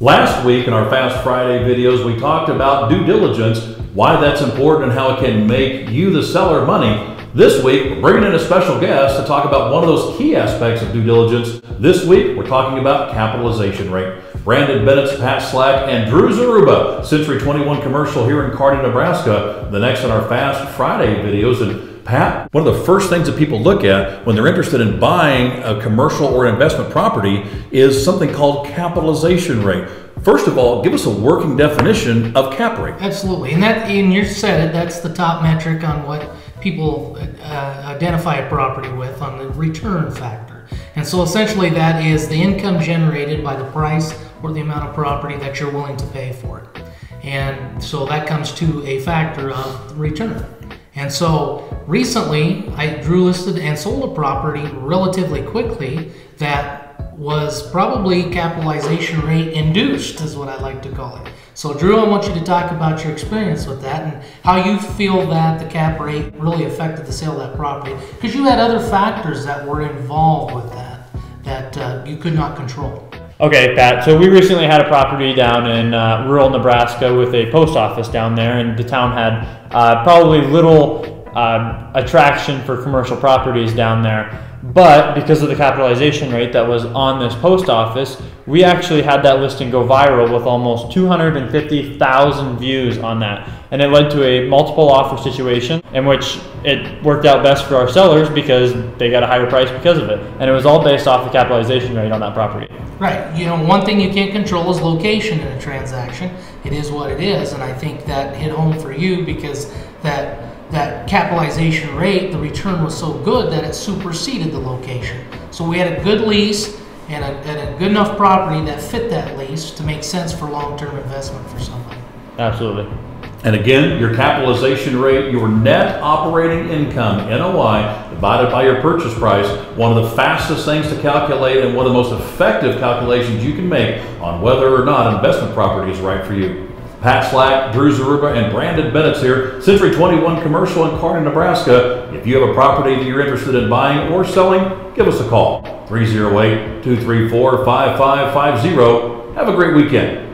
Last week in our Fast Friday videos, we talked about due diligence, why that's important and how it can make you, the seller, money. This week, we're bringing in a special guest to talk about one of those key aspects of due diligence. This week, we're talking about capitalization rate. Brandon Bennett's Pat Slack and Drew Zaruba, Century 21 Commercial here in Kearney, Nebraska. The next in our Fast Friday videos. And Pat, one of the first things that people look at when they're interested in buying a commercial or investment property is something called capitalization rate. First of all, give us a working definition of cap rate. Absolutely, and you said it, that's the top metric on what people identify a property with, on the return factor. And so essentially that is the income generated by the price or the amount of property that you're willing to pay for it. And so that comes to a factor of return. And so recently, Drew listed and sold a property relatively quickly that was probably capitalization rate induced, is what I like to call it. So Drew, I want you to talk about your experience with that and how you feel that the cap rate really affected the sale of that property, because you had other factors that were involved with that you could not control. Okay, Pat, so we recently had a property down in rural Nebraska with a post office down there, and the town had probably little attraction for commercial properties down there. But because of the capitalization rate that was on this post office, we actually had that listing go viral with almost 250,000 views on that. And it led to a multiple offer situation in which it worked out best for our sellers because they got a higher price because of it. And it was all based off the capitalization rate on that property. Right. You know, one thing you can't control is location in a transaction. It is what it is. And I think that hit home for you because that capitalization rate, the return was so good that it superseded the location. So we had a good lease and a good enough property that fit that lease to make sense for long-term investment for somebody. Absolutely. And again, your capitalization rate, your net operating income, NOI, divided by your purchase price, one of the fastest things to calculate and one of the most effective calculations you can make on whether or not investment property is right for you. Pat Slack, Drew Zaruba, and Brandon Bennett's here, Century 21 Commercial in Kearney, Nebraska. If you have a property that you're interested in buying or selling, give us a call, 308-234-5550. Have a great weekend.